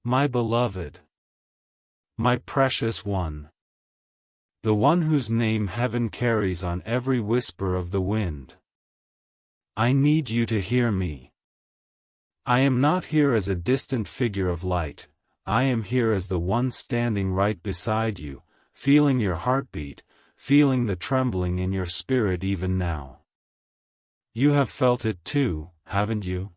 My beloved, my precious one, the one whose name heaven carries on every whisper of the wind. I need you to hear me. I am not here as a distant figure of light, I am here as the one standing right beside you, feeling your heartbeat, feeling the trembling in your spirit even now. You have felt it too, haven't you?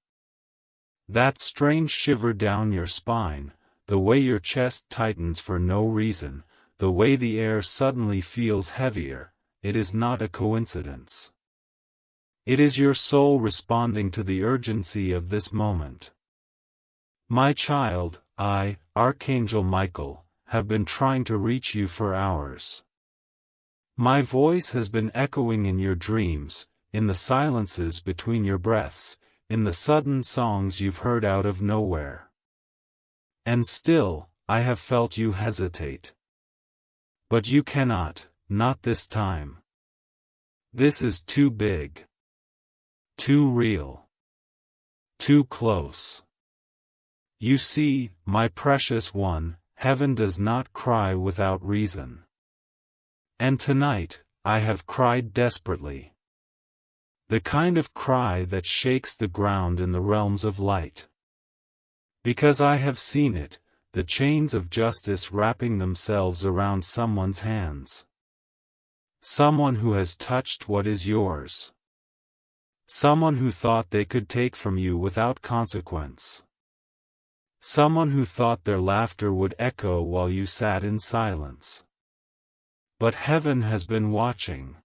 That strange shiver down your spine, the way your chest tightens for no reason, the way the air suddenly feels heavier, it is not a coincidence. It is your soul responding to the urgency of this moment. My child, I, Archangel Michael, have been trying to reach you for hours. My voice has been echoing in your dreams, in the silences between your breaths, in the sudden songs you've heard out of nowhere. And still, I have felt you hesitate. But you cannot, not this time. This is too big. Too real. Too close. You see, my precious one, heaven does not cry without reason. And tonight, I have cried desperately. The kind of cry that shakes the ground in the realms of light. Because I have seen it, the chains of justice wrapping themselves around someone's hands. Someone who has touched what is yours. Someone who thought they could take from you without consequence. Someone who thought their laughter would echo while you sat in silence. But heaven has been watching.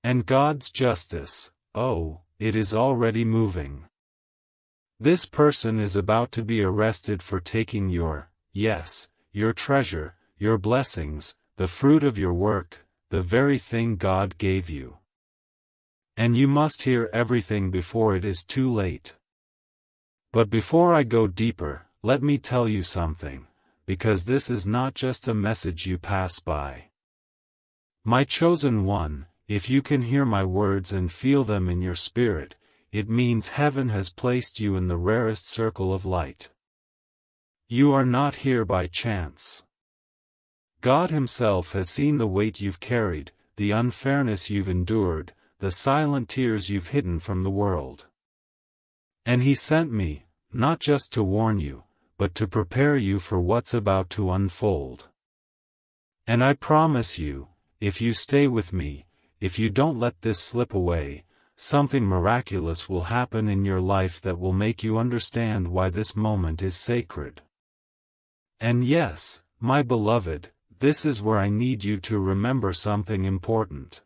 And God's justice, oh, it is already moving. This person is about to be arrested for taking your, yes, your treasure, your blessings, the fruit of your work, the very thing God gave you. And you must hear everything before it is too late. But before I go deeper, let me tell you something, because this is not just a message you pass by. My chosen one, if you can hear my words and feel them in your spirit, it means heaven has placed you in the rarest circle of light. You are not here by chance. God Himself has seen the weight you've carried, the unfairness you've endured, the silent tears you've hidden from the world. And He sent me, not just to warn you, but to prepare you for what's about to unfold. And I promise you, if you stay with me, if you don't let this slip away, something miraculous will happen in your life that will make you understand why this moment is sacred. And yes, my beloved, this is where I need you to remember something important.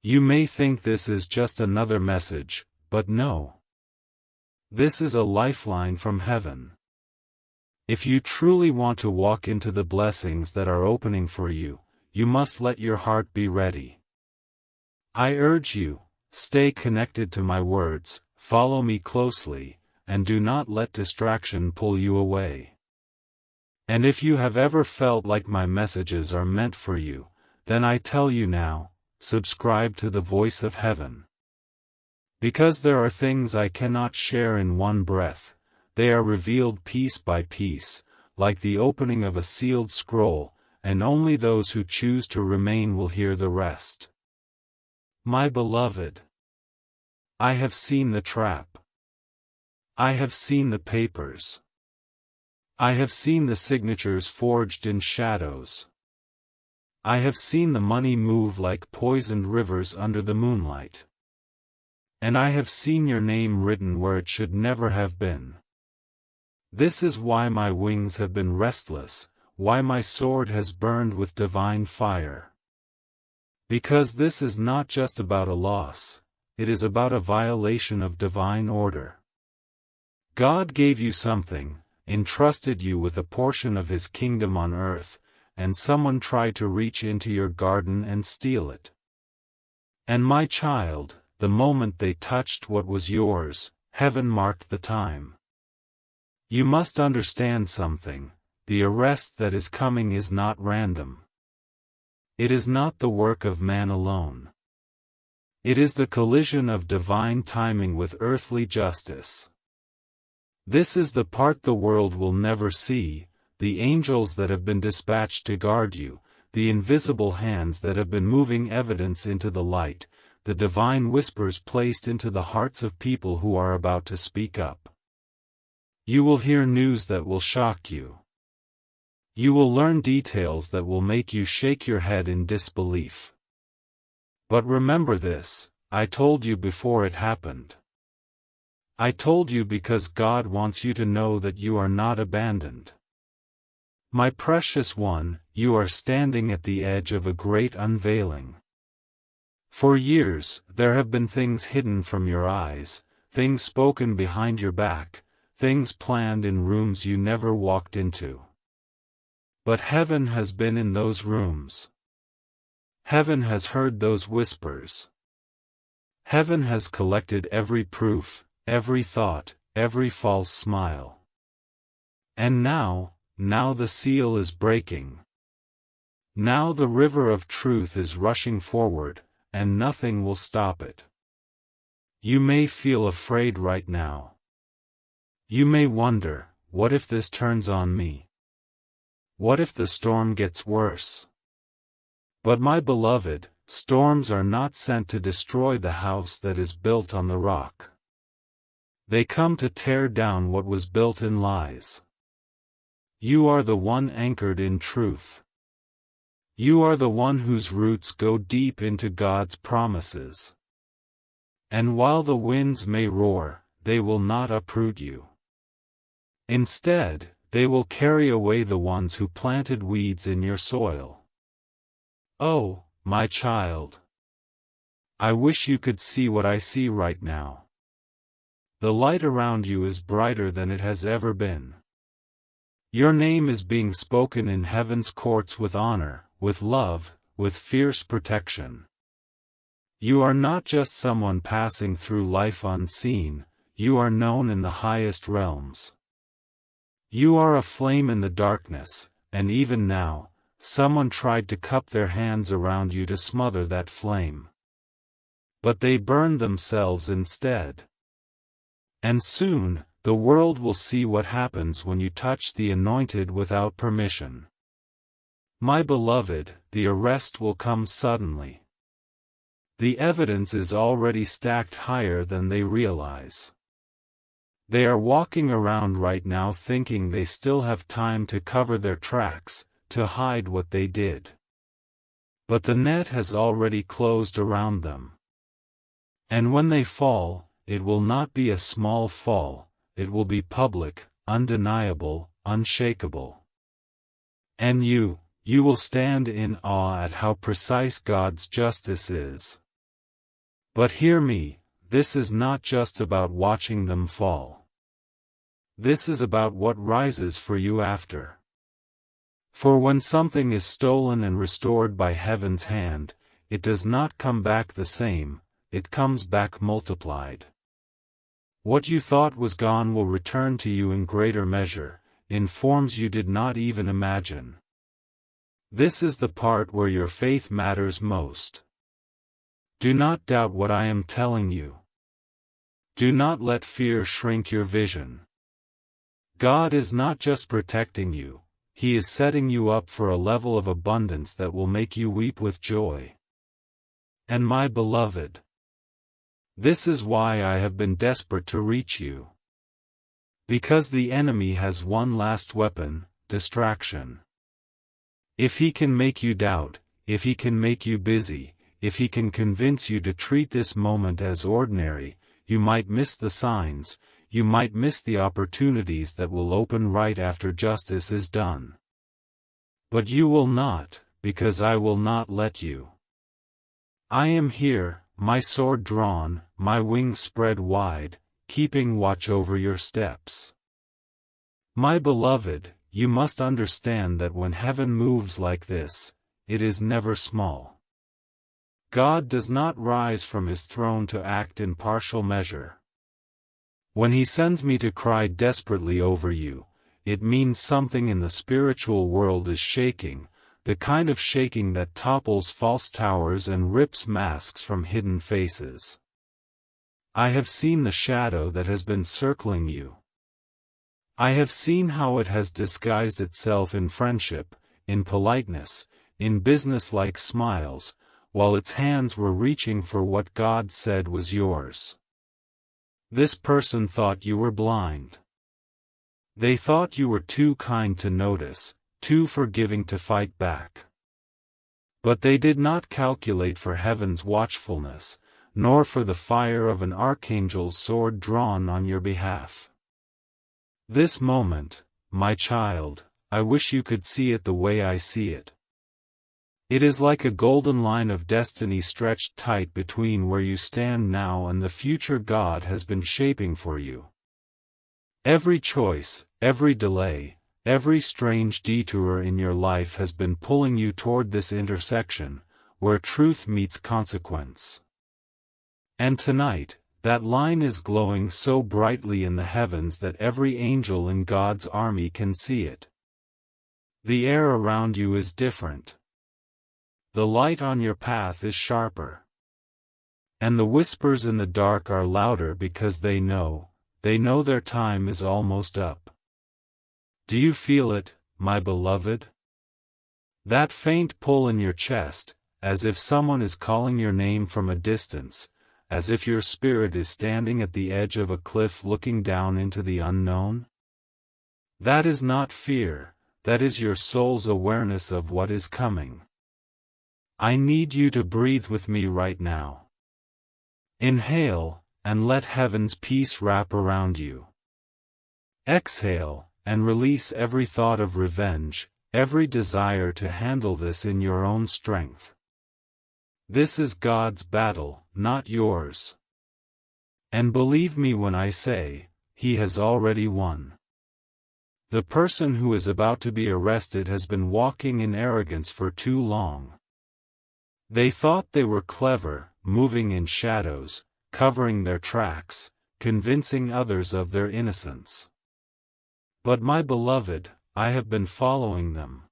You may think this is just another message, but no. This is a lifeline from heaven. If you truly want to walk into the blessings that are opening for you, you must let your heart be ready. I urge you, stay connected to my words, follow me closely, and do not let distraction pull you away. And if you have ever felt like my messages are meant for you, then I tell you now, subscribe to the voice of heaven. Because there are things I cannot share in one breath, they are revealed piece by piece, like the opening of a sealed scroll, and only those who choose to remain will hear the rest. My beloved, I have seen the trap. I have seen the papers. I have seen the signatures forged in shadows. I have seen the money move like poisoned rivers under the moonlight. And I have seen your name written where it should never have been. This is why my wings have been restless, why my sword has burned with divine fire. Because this is not just about a loss, it is about a violation of divine order. God gave you something, entrusted you with a portion of His kingdom on earth, and someone tried to reach into your garden and steal it. And my child, the moment they touched what was yours, heaven marked the time. You must understand something, the arrest that is coming is not random. It is not the work of man alone. It is the collision of divine timing with earthly justice. This is the part the world will never see, the angels that have been dispatched to guard you, the invisible hands that have been moving evidence into the light, the divine whispers placed into the hearts of people who are about to speak up. You will hear news that will shock you. You will learn details that will make you shake your head in disbelief. But remember this, I told you before it happened. I told you because God wants you to know that you are not abandoned. My precious one, you are standing at the edge of a great unveiling. For years, there have been things hidden from your eyes, things spoken behind your back, things planned in rooms you never walked into. But heaven has been in those rooms. Heaven has heard those whispers. Heaven has collected every proof, every thought, every false smile. And now the seal is breaking. Now the river of truth is rushing forward, and nothing will stop it. You may feel afraid right now. You may wonder, what if this turns on me? What if the storm gets worse? But my beloved, storms are not sent to destroy the house that is built on the rock. They come to tear down what was built in lies. You are the one anchored in truth. You are the one whose roots go deep into God's promises. And while the winds may roar, they will not uproot you. Instead, they will carry away the ones who planted weeds in your soil. Oh, my child. I wish you could see what I see right now. The light around you is brighter than it has ever been. Your name is being spoken in heaven's courts with honor, with love, with fierce protection. You are not just someone passing through life unseen, you are known in the highest realms. You are a flame in the darkness, and even now, someone tried to cup their hands around you to smother that flame. But they burned themselves instead. And soon, the world will see what happens when you touch the anointed without permission. My beloved, the arrest will come suddenly. The evidence is already stacked higher than they realize. They are walking around right now thinking they still have time to cover their tracks, to hide what they did. But the net has already closed around them. And when they fall, it will not be a small fall, it will be public, undeniable, unshakable. And you will stand in awe at how precise God's justice is. But hear me, this is not just about watching them fall. This is about what rises for you after. For when something is stolen and restored by heaven's hand, it does not come back the same, it comes back multiplied. What you thought was gone will return to you in greater measure, in forms you did not even imagine. This is the part where your faith matters most. Do not doubt what I am telling you. Do not let fear shrink your vision. God is not just protecting you, He is setting you up for a level of abundance that will make you weep with joy. And my beloved, this is why I have been desperate to reach you. Because the enemy has one last weapon, distraction. If he can make you doubt, if he can make you busy, if he can convince you to treat this moment as ordinary, you might miss the signs, you might miss the opportunities that will open right after justice is done. But you will not, because I will not let you. I am here, my sword drawn, my wings spread wide, keeping watch over your steps. My beloved, you must understand that when heaven moves like this, it is never small. God does not rise from His throne to act in partial measure. When He sends me to cry desperately over you, it means something in the spiritual world is shaking, the kind of shaking that topples false towers and rips masks from hidden faces. I have seen the shadow that has been circling you. I have seen how it has disguised itself in friendship, in politeness, in business-like smiles, while its hands were reaching for what God said was yours. This person thought you were blind. They thought you were too kind to notice, too forgiving to fight back. But they did not calculate for heaven's watchfulness, nor for the fire of an archangel's sword drawn on your behalf. This moment, my child, I wish you could see it the way I see it. It is like a golden line of destiny stretched tight between where you stand now and the future God has been shaping for you. Every choice, every delay, every strange detour in your life has been pulling you toward this intersection, where truth meets consequence. And tonight, that line is glowing so brightly in the heavens that every angel in God's army can see it. The air around you is different. The light on your path is sharper. And the whispers in the dark are louder because they know their time is almost up. Do you feel it, my beloved? That faint pull in your chest, as if someone is calling your name from a distance, as if your spirit is standing at the edge of a cliff looking down into the unknown? That is not fear, that is your soul's awareness of what is coming. I need you to breathe with me right now. Inhale, and let heaven's peace wrap around you. Exhale, and release every thought of revenge, every desire to handle this in your own strength. This is God's battle, not yours. And believe me when I say, He has already won. The person who is about to be arrested has been walking in arrogance for too long. They thought they were clever, moving in shadows, covering their tracks, convincing others of their innocence. But my beloved, I have been following them.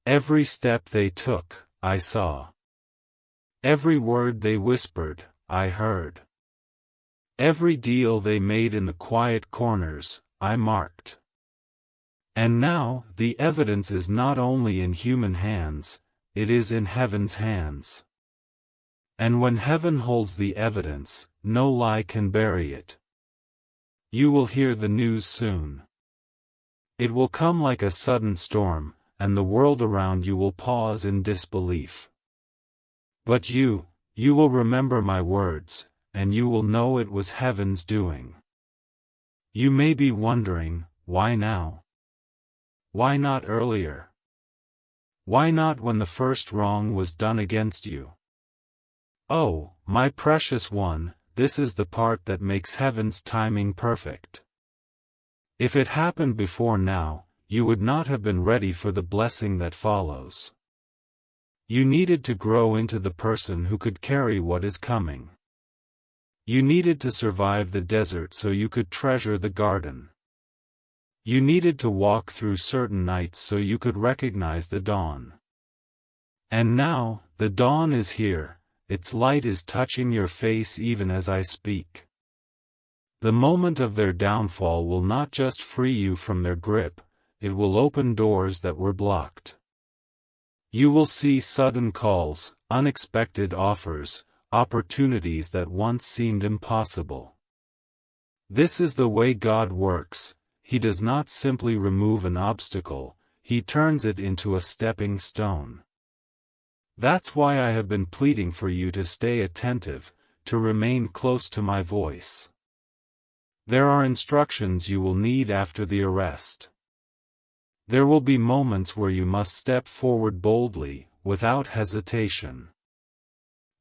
Every step they took, I saw. Every word they whispered, I heard. Every deal they made in the quiet corners, I marked. And now, the evidence is not only in human hands, it is in heaven's hands. And when heaven holds the evidence, no lie can bury it. You will hear the news soon. It will come like a sudden storm, and the world around you will pause in disbelief. But you will remember my words, and you will know it was heaven's doing. You may be wondering, why now? Why not earlier? Why not when the first wrong was done against you? Oh, my precious one, this is the part that makes heaven's timing perfect. If it happened before now, you would not have been ready for the blessing that follows. You needed to grow into the person who could carry what is coming. You needed to survive the desert so you could treasure the garden. You needed to walk through certain nights so you could recognize the dawn. And now, the dawn is here, its light is touching your face even as I speak. The moment of their downfall will not just free you from their grip, it will open doors that were blocked. You will see sudden calls, unexpected offers, opportunities that once seemed impossible. This is the way God works. He does not simply remove an obstacle, He turns it into a stepping stone. That's why I have been pleading for you to stay attentive, to remain close to my voice. There are instructions you will need after the arrest. There will be moments where you must step forward boldly, without hesitation.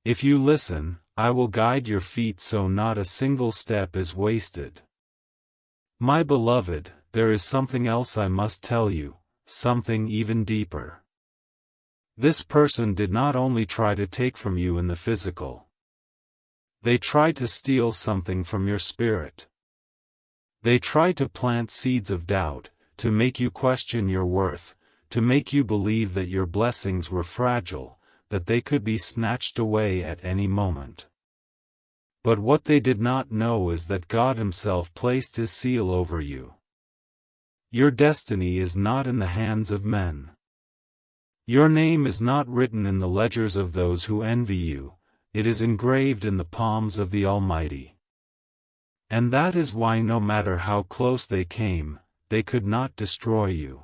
If you listen, I will guide your feet so not a single step is wasted. My beloved, there is something else I must tell you, something even deeper. This person did not only try to take from you in the physical. They tried to steal something from your spirit. They tried to plant seeds of doubt, to make you question your worth, to make you believe that your blessings were fragile, that they could be snatched away at any moment. But what they did not know is that God Himself placed His seal over you. Your destiny is not in the hands of men. Your name is not written in the ledgers of those who envy you, it is engraved in the palms of the Almighty. And that is why no matter how close they came, they could not destroy you.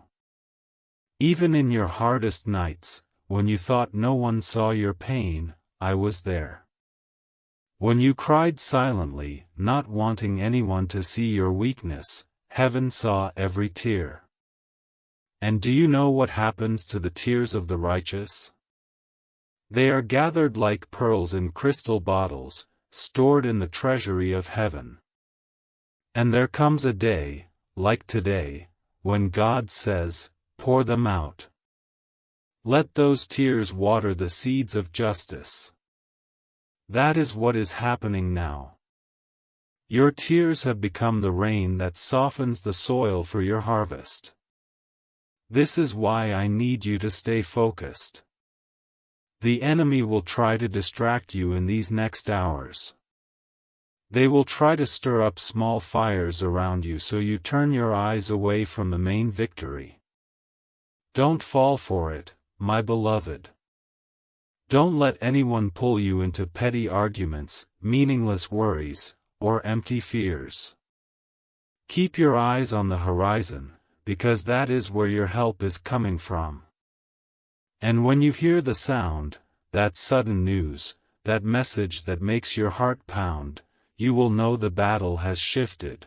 Even in your hardest nights, when you thought no one saw your pain, I was there. When you cried silently, not wanting anyone to see your weakness, heaven saw every tear. And do you know what happens to the tears of the righteous? They are gathered like pearls in crystal bottles, stored in the treasury of heaven. And there comes a day, like today, when God says, "Pour them out." Let those tears water the seeds of justice. That is what is happening now. Your tears have become the rain that softens the soil for your harvest. This is why I need you to stay focused. The enemy will try to distract you in these next hours. They will try to stir up small fires around you so you turn your eyes away from the main victory. Don't fall for it, my beloved. Don't let anyone pull you into petty arguments, meaningless worries, or empty fears. Keep your eyes on the horizon, because that is where your help is coming from. And when you hear the sound, that sudden news, that message that makes your heart pound, you will know the battle has shifted.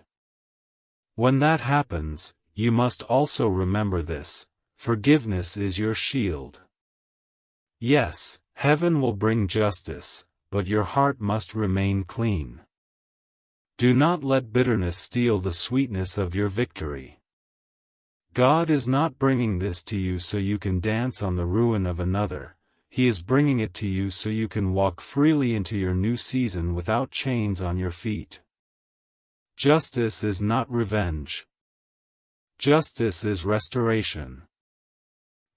When that happens, you must also remember this: forgiveness is your shield. Yes, heaven will bring justice, but your heart must remain clean. Do not let bitterness steal the sweetness of your victory. God is not bringing this to you so you can dance on the ruin of another. He is bringing it to you so you can walk freely into your new season without chains on your feet. Justice is not revenge. Justice is restoration.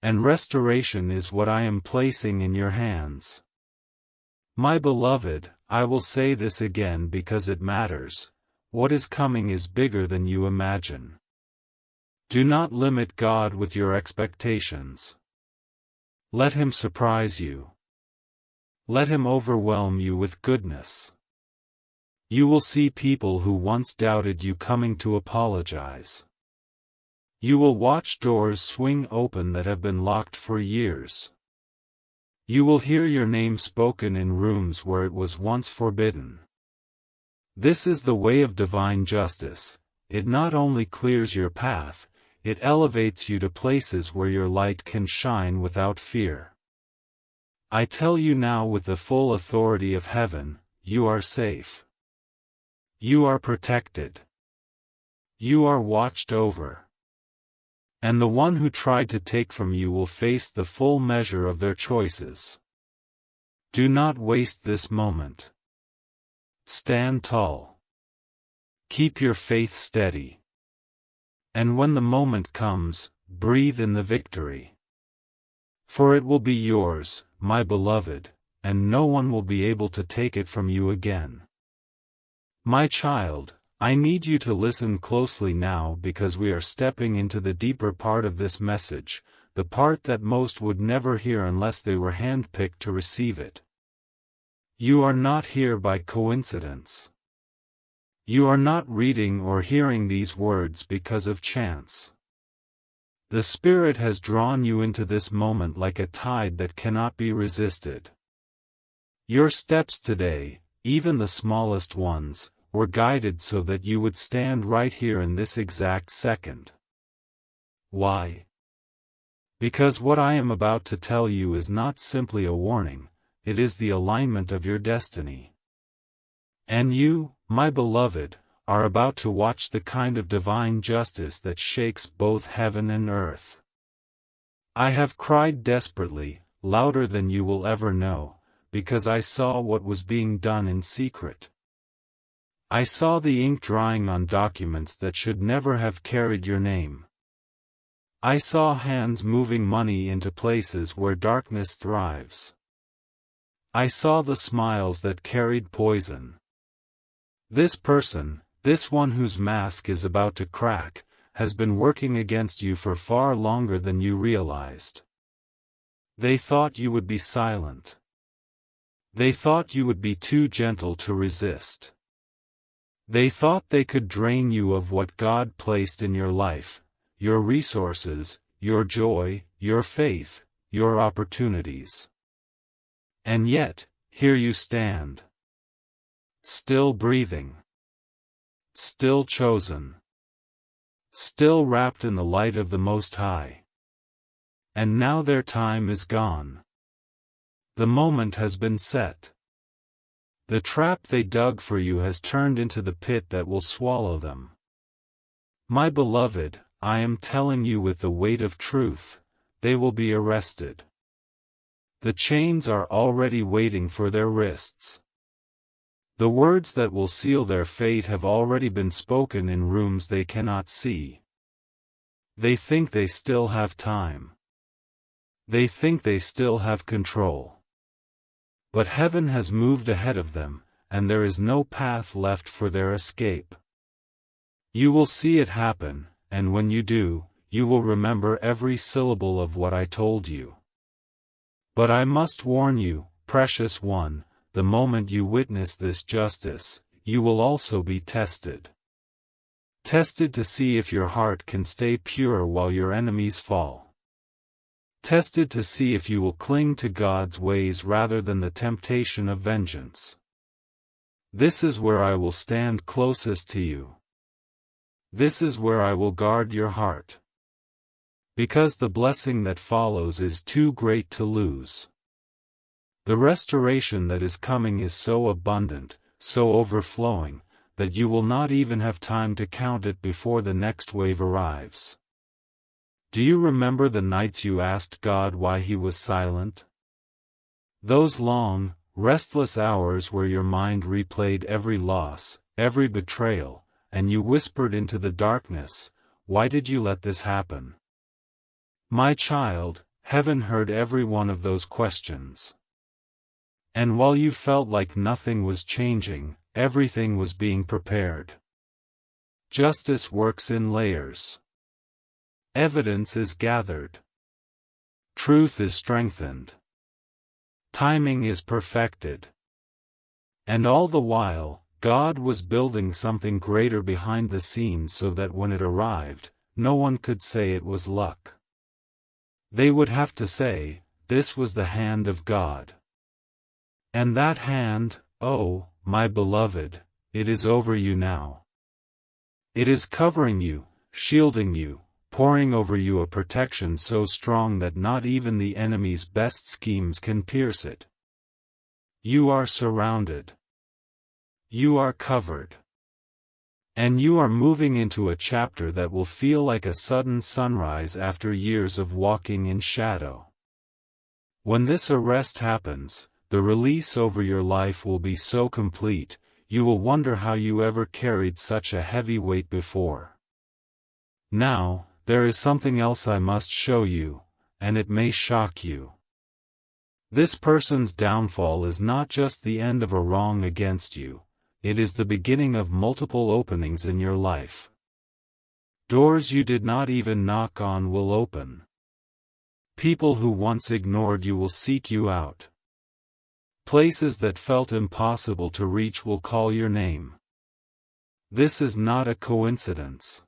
And restoration is what I am placing in your hands. My beloved, I will say this again because it matters: what is coming is bigger than you imagine. Do not limit God with your expectations. Let Him surprise you. Let Him overwhelm you with goodness. You will see people who once doubted you coming to apologize. You will watch doors swing open that have been locked for years. You will hear your name spoken in rooms where it was once forbidden. This is the way of divine justice. It not only clears your path, it elevates you to places where your light can shine without fear. I tell you now with the full authority of heaven, you are safe. You are protected. You are watched over. And the one who tried to take from you will face the full measure of their choices. Do not waste this moment. Stand tall. Keep your faith steady. And when the moment comes, breathe in the victory. For it will be yours, my beloved, and no one will be able to take it from you again. My child, I need you to listen closely now because we are stepping into the deeper part of this message, the part that most would never hear unless they were handpicked to receive it. You are not here by coincidence. You are not reading or hearing these words because of chance. The Spirit has drawn you into this moment like a tide that cannot be resisted. Your steps today, even the smallest ones, were guided so that you would stand right here in this exact second. Why? Because what I am about to tell you is not simply a warning, it is the alignment of your destiny. And you, my beloved, are about to watch the kind of divine justice that shakes both heaven and earth. I have cried desperately, louder than you will ever know, because I saw what was being done in secret. I saw the ink drying on documents that should never have carried your name. I saw hands moving money into places where darkness thrives. I saw the smiles that carried poison. This person, this one whose mask is about to crack, has been working against you for far longer than you realized. They thought you would be silent. They thought you would be too gentle to resist. They thought they could drain you of what God placed in your life, your resources, your joy, your faith, your opportunities. And yet, here you stand. Still breathing. Still chosen. Still wrapped in the light of the Most High. And now their time is gone. The moment has been set. The trap they dug for you has turned into the pit that will swallow them. My beloved, I am telling you with the weight of truth, they will be arrested. The chains are already waiting for their wrists. The words that will seal their fate have already been spoken in rooms they cannot see. They think they still have time. They think they still have control. But heaven has moved ahead of them, and there is no path left for their escape. You will see it happen, and when you do, you will remember every syllable of what I told you. But I must warn you, precious one, the moment you witness this justice, you will also be tested. Tested to see if your heart can stay pure while your enemies fall. Tested to see if you will cling to God's ways rather than the temptation of vengeance. This is where I will stand closest to you. This is where I will guard your heart. Because the blessing that follows is too great to lose. The restoration that is coming is so abundant, so overflowing, that you will not even have time to count it before the next wave arrives. Do you remember the nights you asked God why He was silent? Those long, restless hours where your mind replayed every loss, every betrayal, and you whispered into the darkness, "Why did you let this happen?" My child, heaven heard every one of those questions. And while you felt like nothing was changing, everything was being prepared. Justice works in layers. Evidence is gathered. Truth is strengthened. Timing is perfected. And all the while, God was building something greater behind the scenes so that when it arrived, no one could say it was luck. They would have to say, this was the hand of God. And that hand, oh, my beloved, it is over you now. It is covering you, shielding you, pouring over you a protection so strong that not even the enemy's best schemes can pierce it. You are surrounded. You are covered. And you are moving into a chapter that will feel like a sudden sunrise after years of walking in shadow. When this arrest happens, the release over your life will be so complete, you will wonder how you ever carried such a heavy weight before. Now, there is something else I must show you, and it may shock you. This person's downfall is not just the end of a wrong against you, it is the beginning of multiple openings in your life. Doors you did not even knock on will open. People who once ignored you will seek you out. Places that felt impossible to reach will call your name. This is not a coincidence.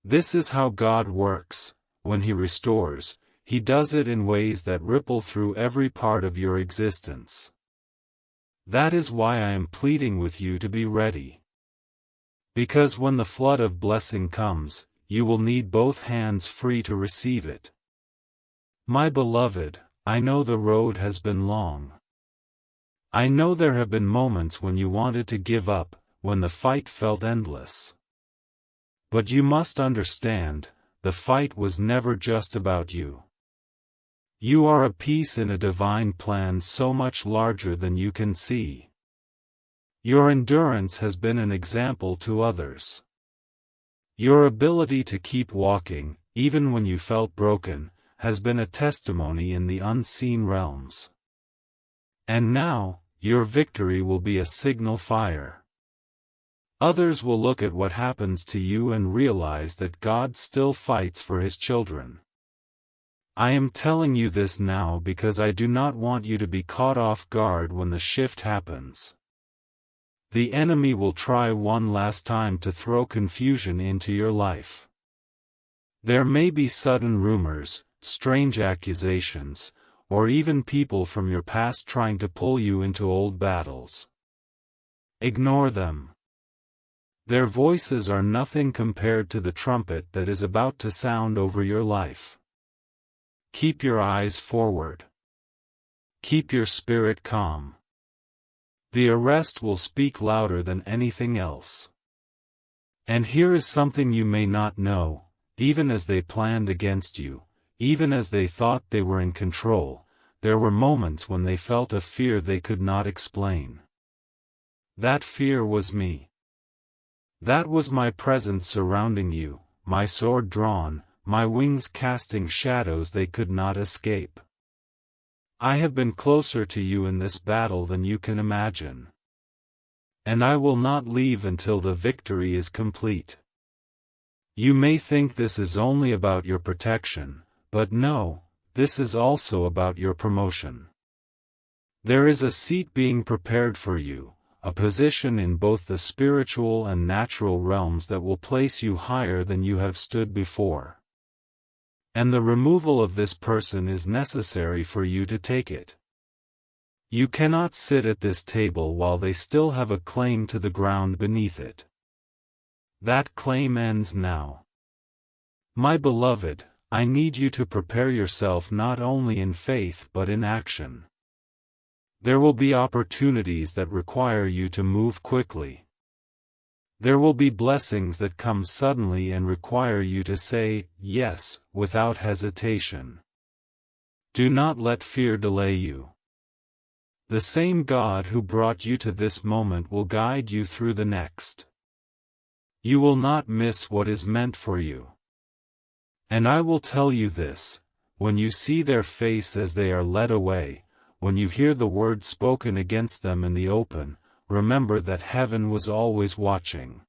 This is how God works. When He restores, He does it in ways that ripple through every part of your existence. That is why I am pleading with you to be ready. Because when the flood of blessing comes, you will need both hands free to receive it. My beloved, I know the road has been long. I know there have been moments when you wanted to give up, when the fight felt endless. But you must understand, the fight was never just about you. You are a piece in a divine plan so much larger than you can see. Your endurance has been an example to others. Your ability to keep walking, even when you felt broken, has been a testimony in the unseen realms. And now, your victory will be a signal fire. Others will look at what happens to you and realize that God still fights for His children. I am telling you this now because I do not want you to be caught off guard when the shift happens. The enemy will try one last time to throw confusion into your life. There may be sudden rumors, strange accusations, or even people from your past trying to pull you into old battles. Ignore them. Their voices are nothing compared to the trumpet that is about to sound over your life. Keep your eyes forward. Keep your spirit calm. The arrest will speak louder than anything else. And here is something you may not know: even as they planned against you, even as they thought they were in control, there were moments when they felt a fear they could not explain. That fear was me. That was my presence surrounding you, my sword drawn, my wings casting shadows they could not escape. I have been closer to you in this battle than you can imagine. And I will not leave until the victory is complete. You may think this is only about your protection, but no, this is also about your promotion. There is a seat being prepared for you, a position in both the spiritual and natural realms that will place you higher than you have stood before. And the removal of this person is necessary for you to take it. You cannot sit at this table while they still have a claim to the ground beneath it. That claim ends now. My beloved, I need you to prepare yourself not only in faith but in action. There will be opportunities that require you to move quickly. There will be blessings that come suddenly and require you to say yes without hesitation. Do not let fear delay you. The same God who brought you to this moment will guide you through the next. You will not miss what is meant for you. And I will tell you this: when you see their face as they are led away, when you hear the word spoken against them in the open, remember that heaven was always watching.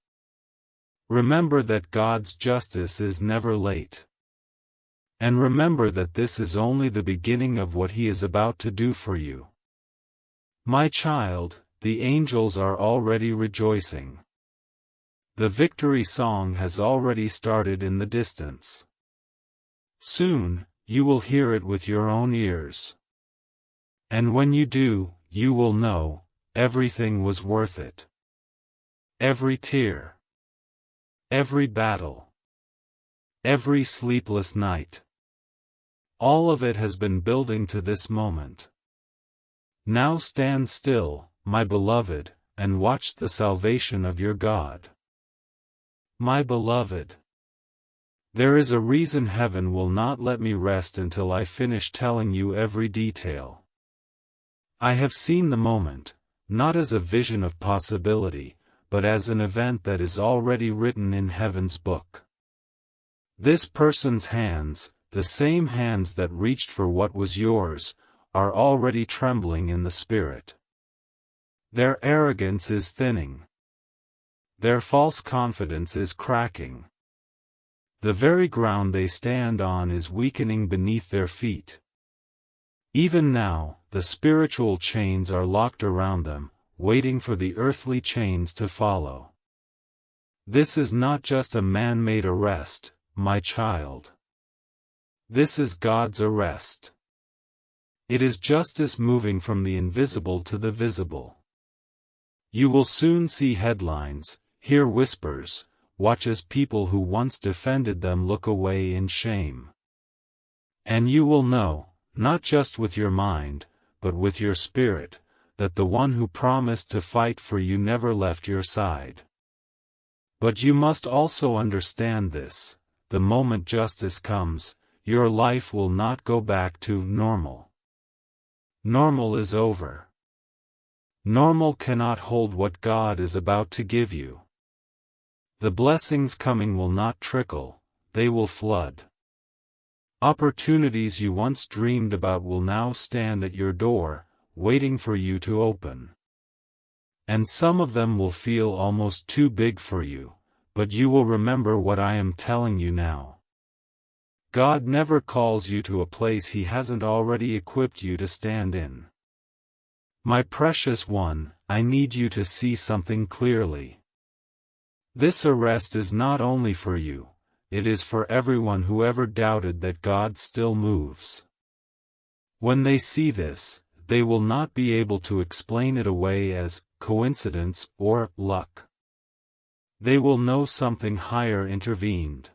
Remember that God's justice is never late. And remember that this is only the beginning of what He is about to do for you. My child, the angels are already rejoicing. The victory song has already started in the distance. Soon, you will hear it with your own ears. And when you do, you will know, everything was worth it. Every tear. Every battle. Every sleepless night. All of it has been building to this moment. Now stand still, my beloved, and watch the salvation of your God. My beloved. There is a reason heaven will not let me rest until I finish telling you every detail. I have seen the moment, not as a vision of possibility, but as an event that is already written in heaven's book. This person's hands, the same hands that reached for what was yours, are already trembling in the spirit. Their arrogance is thinning. Their false confidence is cracking. The very ground they stand on is weakening beneath their feet. Even now, the spiritual chains are locked around them, waiting for the earthly chains to follow. This is not just a man-made arrest, my child. This is God's arrest. It is justice moving from the invisible to the visible. You will soon see headlines, hear whispers, watch as people who once defended them look away in shame. And you will know, not just with your mind, but with your spirit, that the one who promised to fight for you never left your side. But you must also understand this: the moment justice comes, your life will not go back to normal. Normal is over. Normal cannot hold what God is about to give you. The blessings coming will not trickle, they will flood. Opportunities you once dreamed about will now stand at your door, waiting for you to open. And some of them will feel almost too big for you, but you will remember what I am telling you now. God never calls you to a place He hasn't already equipped you to stand in. My precious one, I need you to see something clearly. This arrest is not only for you, it is for everyone who ever doubted that God still moves. When they see this, they will not be able to explain it away as coincidence or luck. They will know something higher intervened.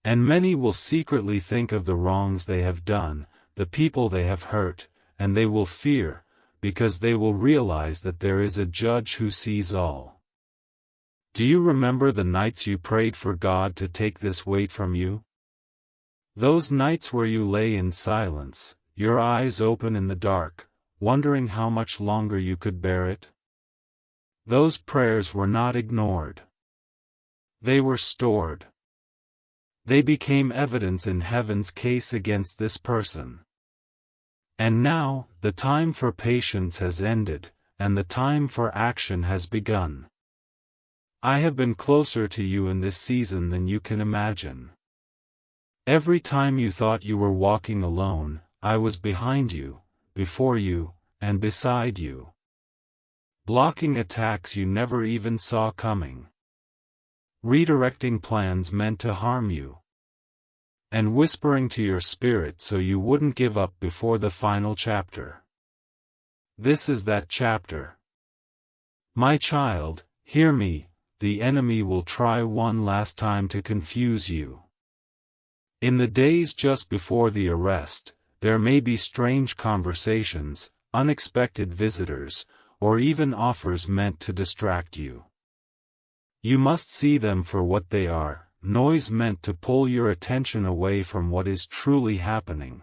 And many will secretly think of the wrongs they have done, the people they have hurt, and they will fear, because they will realize that there is a judge who sees all. Do you remember the nights you prayed for God to take this weight from you? Those nights where you lay in silence, your eyes open in the dark, wondering how much longer you could bear it? Those prayers were not ignored. They were stored. They became evidence in heaven's case against this person. And now, the time for patience has ended, and the time for action has begun. I have been closer to you in this season than you can imagine. Every time you thought you were walking alone, I was behind you, before you, and beside you. Blocking attacks you never even saw coming. Redirecting plans meant to harm you. And whispering to your spirit so you wouldn't give up before the final chapter. This is that chapter. My child, hear me, the enemy will try one last time to confuse you. In the days just before the arrest, there may be strange conversations, unexpected visitors, or even offers meant to distract you. You must see them for what they are, noise meant to pull your attention away from what is truly happening.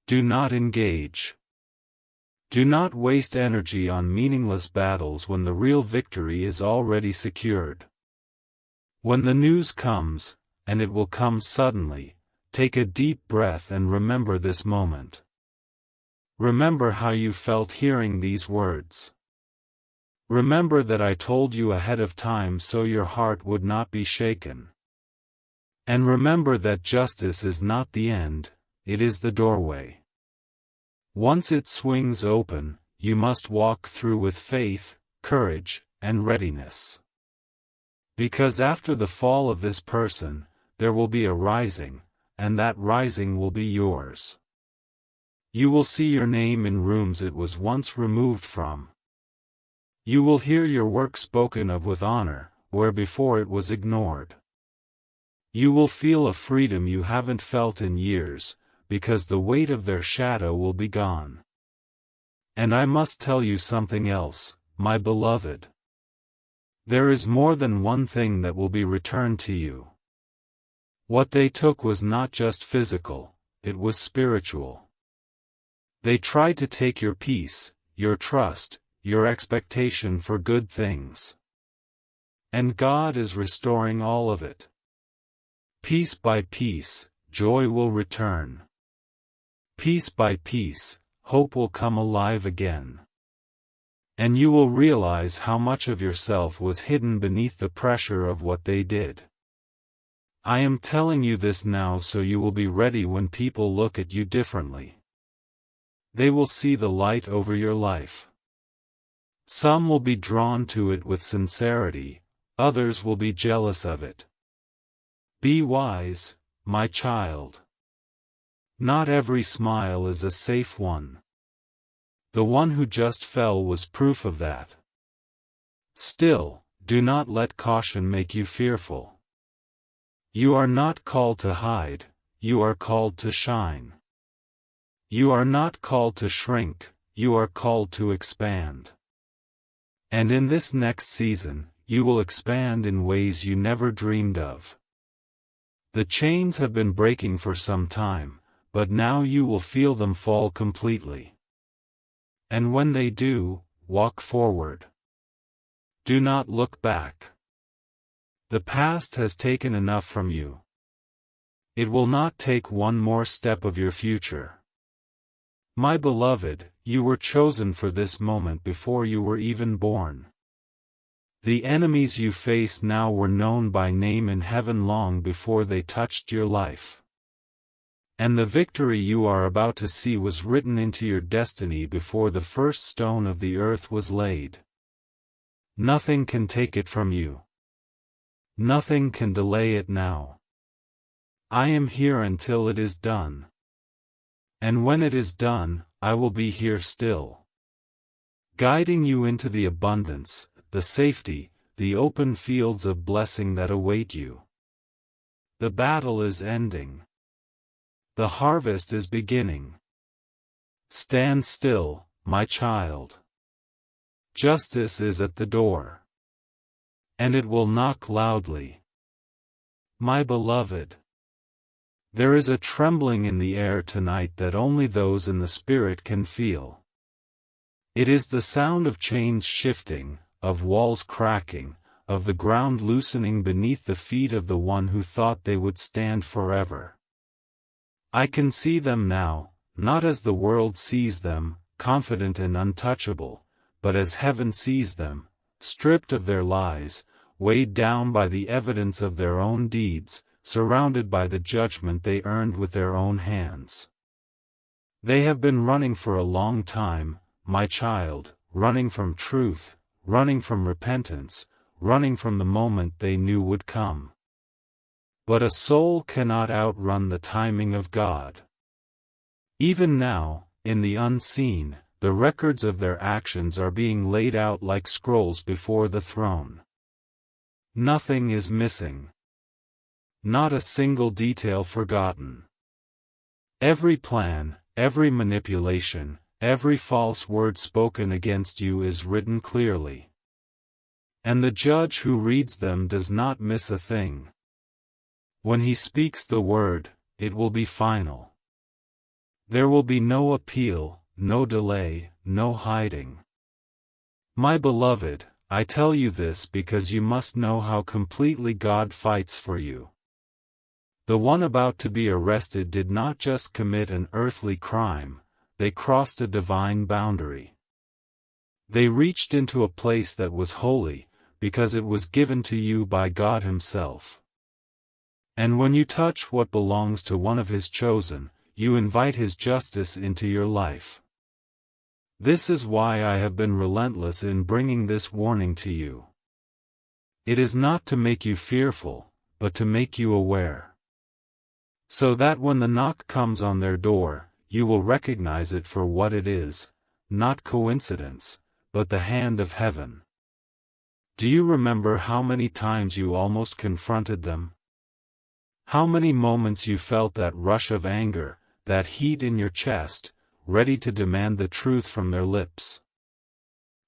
Do not engage. Do not waste energy on meaningless battles when the real victory is already secured. When the news comes, and it will come suddenly, take a deep breath and remember this moment. Remember how you felt hearing these words. Remember that I told you ahead of time so your heart would not be shaken. And remember that justice is not the end, it is the doorway. Once it swings open, you must walk through with faith, courage, and readiness. Because after the fall of this person, there will be a rising, and that rising will be yours. You will see your name in rooms it was once removed from. You will hear your work spoken of with honor, where before it was ignored. You will feel a freedom you haven't felt in years, because the weight of their shadow will be gone. And I must tell you something else, my beloved. There is more than one thing that will be returned to you. What they took was not just physical, it was spiritual. They tried to take your peace, your trust, your expectation for good things. And God is restoring all of it. Piece by piece, joy will return. Piece by piece, hope will come alive again. And you will realize how much of yourself was hidden beneath the pressure of what they did. I am telling you this now so you will be ready when people look at you differently. They will see the light over your life. Some will be drawn to it with sincerity, others will be jealous of it. Be wise, my child. Not every smile is a safe one. The one who just fell was proof of that. Still, do not let caution make you fearful. You are not called to hide, you are called to shine. You are not called to shrink, you are called to expand. And in this next season, you will expand in ways you never dreamed of. The chains have been breaking for some time, but now you will feel them fall completely. And when they do, walk forward. Do not look back. The past has taken enough from you. It will not take one more step of your future. My beloved, you were chosen for this moment before you were even born. The enemies you face now were known by name in heaven long before they touched your life. And the victory you are about to see was written into your destiny before the first stone of the earth was laid. Nothing can take it from you. Nothing can delay it now. I am here until it is done. And when it is done, I will be here still, guiding you into the abundance, the safety, the open fields of blessing that await you. The battle is ending. The harvest is beginning. Stand still, my child. Justice is at the door. And it will knock loudly. My beloved. There is a trembling in the air tonight that only those in the Spirit can feel. It is the sound of chains shifting, of walls cracking, of the ground loosening beneath the feet of the one who thought they would stand forever. I can see them now, not as the world sees them, confident and untouchable, but as heaven sees them, stripped of their lies, weighed down by the evidence of their own deeds, surrounded by the judgment they earned with their own hands. They have been running for a long time, my child, running from truth, running from repentance, running from the moment they knew would come. But a soul cannot outrun the timing of God. Even now, in the unseen, the records of their actions are being laid out like scrolls before the throne. Nothing is missing. Not a single detail forgotten. Every plan, every manipulation, every false word spoken against you is written clearly. And the judge who reads them does not miss a thing. When he speaks the word, it will be final. There will be no appeal, no delay, no hiding. My beloved, I tell you this because you must know how completely God fights for you. The one about to be arrested did not just commit an earthly crime, they crossed a divine boundary. They reached into a place that was holy, because it was given to you by God Himself. And when you touch what belongs to one of His chosen, you invite His justice into your life. This is why I have been relentless in bringing this warning to you. It is not to make you fearful, but to make you aware. So that when the knock comes on their door, you will recognize it for what it is, not coincidence, but the hand of heaven. Do you remember how many times you almost confronted them? How many moments you felt that rush of anger, that heat in your chest, ready to demand the truth from their lips?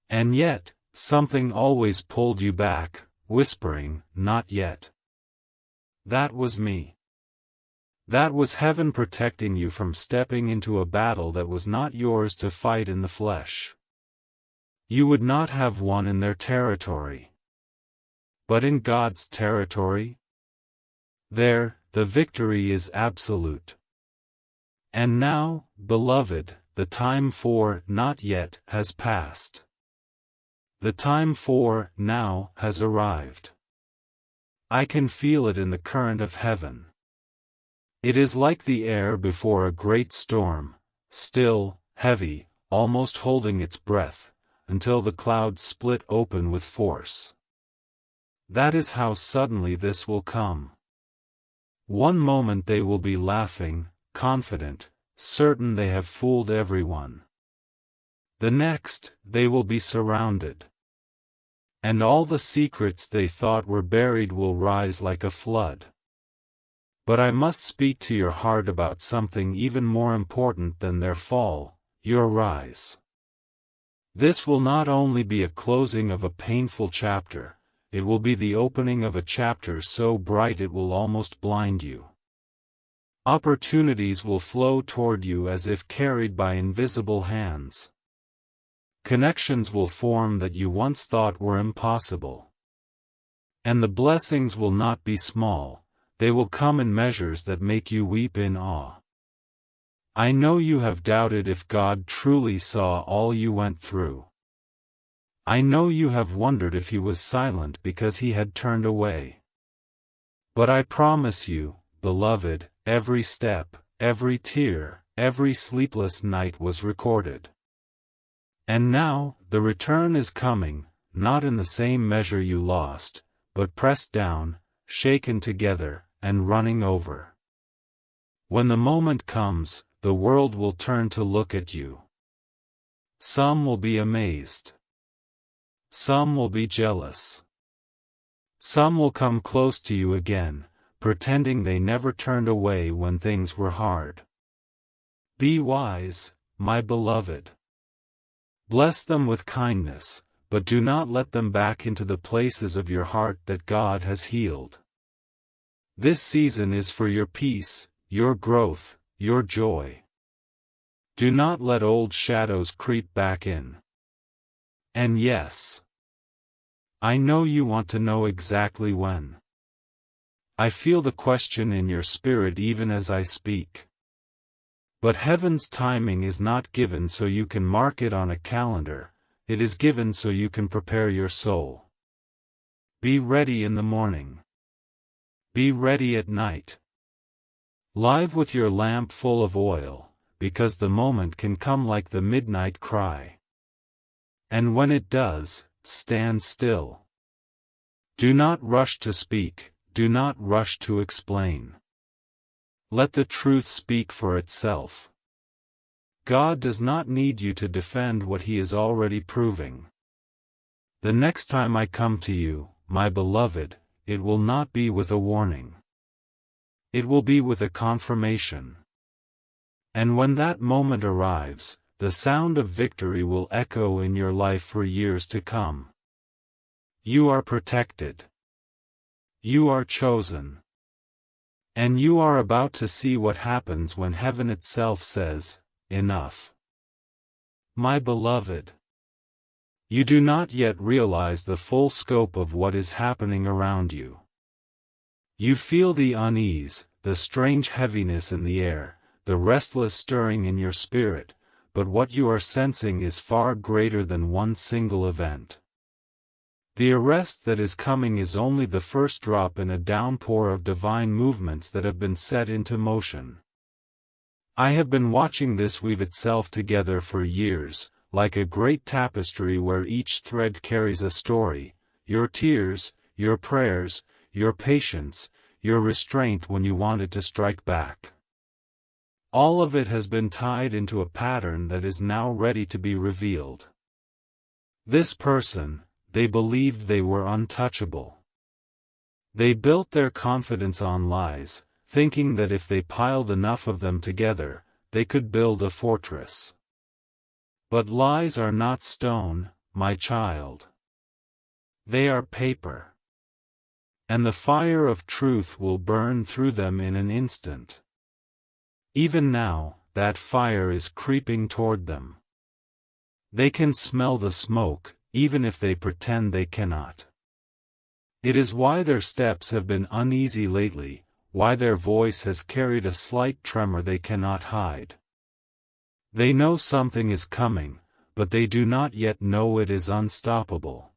And yet, something always pulled you back, whispering, "Not yet." That was me. That was heaven protecting you from stepping into a battle that was not yours to fight in the flesh. You would not have won in their territory. But in God's territory? There, the victory is absolute. And now, beloved, the time for "not yet" has passed. The time for "now" has arrived. I can feel it in the current of heaven. It is like the air before a great storm, still, heavy, almost holding its breath, until the clouds split open with force. That is how suddenly this will come. One moment they will be laughing, confident, certain they have fooled everyone. The next, they will be surrounded. And all the secrets they thought were buried will rise like a flood. But I must speak to your heart about something even more important than their fall, your rise. This will not only be a closing of a painful chapter, it will be the opening of a chapter so bright it will almost blind you. Opportunities will flow toward you as if carried by invisible hands. Connections will form that you once thought were impossible. And the blessings will not be small, they will come in measures that make you weep in awe. I know you have doubted if God truly saw all you went through. I know you have wondered if he was silent because he had turned away. But I promise you, beloved, every step, every tear, every sleepless night was recorded. And now, the return is coming, not in the same measure you lost, but pressed down, shaken together, and running over. When the moment comes, the world will turn to look at you. Some will be amazed. Some will be jealous. Some will come close to you again, pretending they never turned away when things were hard. Be wise, my beloved. Bless them with kindness, but do not let them back into the places of your heart that God has healed. This season is for your peace, your growth, your joy. Do not let old shadows creep back in. And yes, I know you want to know exactly when. I feel the question in your spirit even as I speak. But heaven's timing is not given so you can mark it on a calendar, it is given so you can prepare your soul. Be ready in the morning. Be ready at night. Live with your lamp full of oil, because the moment can come like the midnight cry. And when it does, stand still. Do not rush to speak, do not rush to explain. Let the truth speak for itself. God does not need you to defend what he is already proving. The next time I come to you, my beloved, it will not be with a warning. It will be with a confirmation. And when that moment arrives, the sound of victory will echo in your life for years to come. You are protected. You are chosen. And you are about to see what happens when heaven itself says, "Enough." My beloved, you do not yet realize the full scope of what is happening around you. You feel the unease, the strange heaviness in the air, the restless stirring in your spirit, but what you are sensing is far greater than one single event. The arrest that is coming is only the first drop in a downpour of divine movements that have been set into motion. I have been watching this weave itself together for years, like a great tapestry where each thread carries a story, your tears, your prayers, your patience, your restraint when you wanted to strike back. All of it has been tied into a pattern that is now ready to be revealed. This person, they believed they were untouchable. They built their confidence on lies, thinking that if they piled enough of them together, they could build a fortress. But lies are not stone, my child. They are paper. And the fire of truth will burn through them in an instant. Even now, that fire is creeping toward them. They can smell the smoke, even if they pretend they cannot. It is why their steps have been uneasy lately, why their voice has carried a slight tremor they cannot hide. They know something is coming, but they do not yet know it is unstoppable.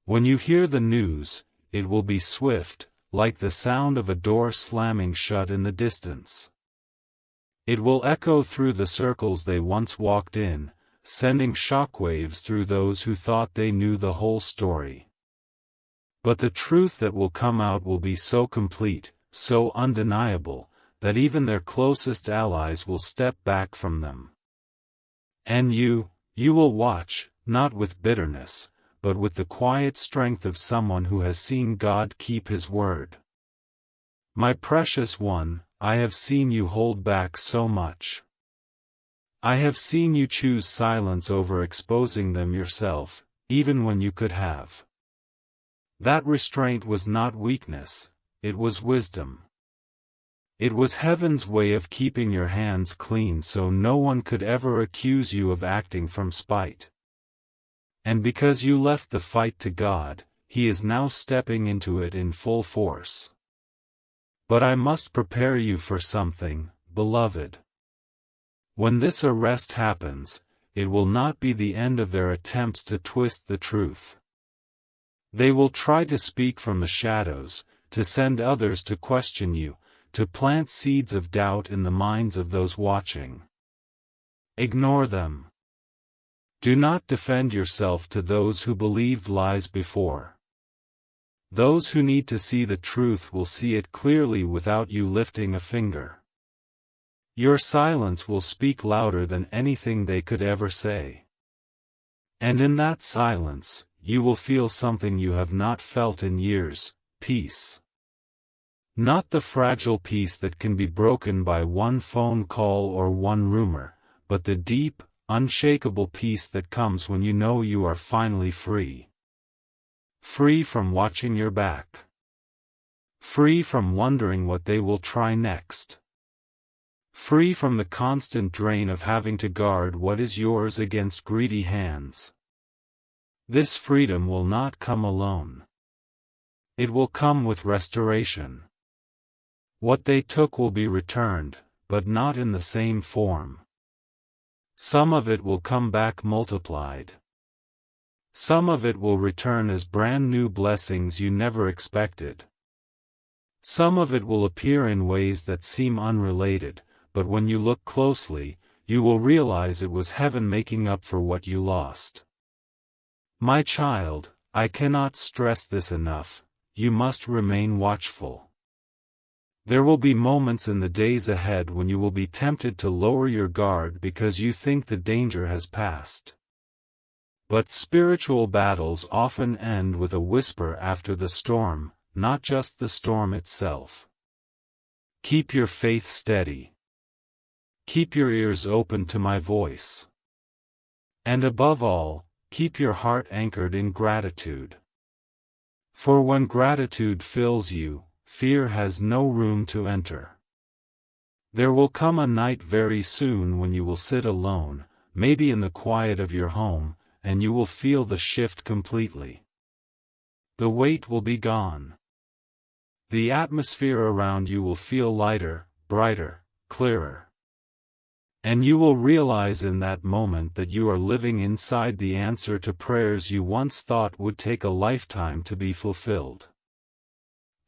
When you hear the news, it will be swift, like the sound of a door slamming shut in the distance. It will echo through the circles they once walked in, sending shockwaves through those who thought they knew the whole story. But the truth that will come out will be so complete, so undeniable, that even their closest allies will step back from them. And you will watch, not with bitterness, but with the quiet strength of someone who has seen God keep his word. My precious one, I have seen you hold back so much. I have seen you choose silence over exposing them yourself, even when you could have. That restraint was not weakness, it was wisdom. It was heaven's way of keeping your hands clean so no one could ever accuse you of acting from spite. And because you left the fight to God, he is now stepping into it in full force. But I must prepare you for something, beloved. When this arrest happens, it will not be the end of their attempts to twist the truth. They will try to speak from the shadows, to send others to question you, to plant seeds of doubt in the minds of those watching. Ignore them. Do not defend yourself to those who believed lies before. Those who need to see the truth will see it clearly without you lifting a finger. Your silence will speak louder than anything they could ever say. And in that silence, you will feel something you have not felt in years: peace. Not the fragile peace that can be broken by one phone call or one rumor, but the deep, unshakable peace that comes when you know you are finally free. Free from watching your back. Free from wondering what they will try next. Free from the constant drain of having to guard what is yours against greedy hands. This freedom will not come alone. It will come with restoration. What they took will be returned, but not in the same form. Some of it will come back multiplied. Some of it will return as brand new blessings you never expected. Some of it will appear in ways that seem unrelated, but when you look closely, you will realize it was heaven making up for what you lost. My child, I cannot stress this enough: you must remain watchful. There will be moments in the days ahead when you will be tempted to lower your guard because you think the danger has passed. But spiritual battles often end with a whisper after the storm, not just the storm itself. Keep your faith steady. Keep your ears open to my voice. And above all, keep your heart anchored in gratitude. For when gratitude fills you, fear has no room to enter. There will come a night very soon when you will sit alone, maybe in the quiet of your home, and you will feel the shift completely. The weight will be gone. The atmosphere around you will feel lighter, brighter, clearer. And you will realize in that moment that you are living inside the answer to prayers you once thought would take a lifetime to be fulfilled.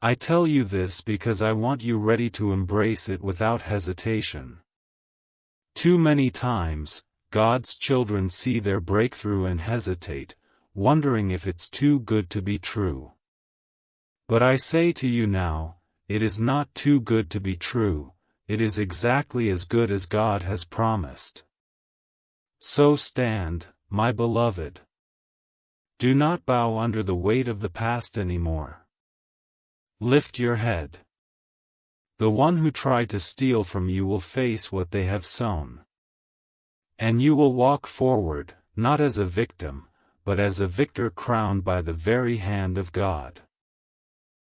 I tell you this because I want you ready to embrace it without hesitation. Too many times, God's children see their breakthrough and hesitate, wondering if it's too good to be true. But I say to you now, it is not too good to be true. It is exactly as good as God has promised. So stand, my beloved. Do not bow under the weight of the past anymore. Lift your head. The one who tried to steal from you will face what they have sown. And you will walk forward, not as a victim, but as a victor crowned by the very hand of God.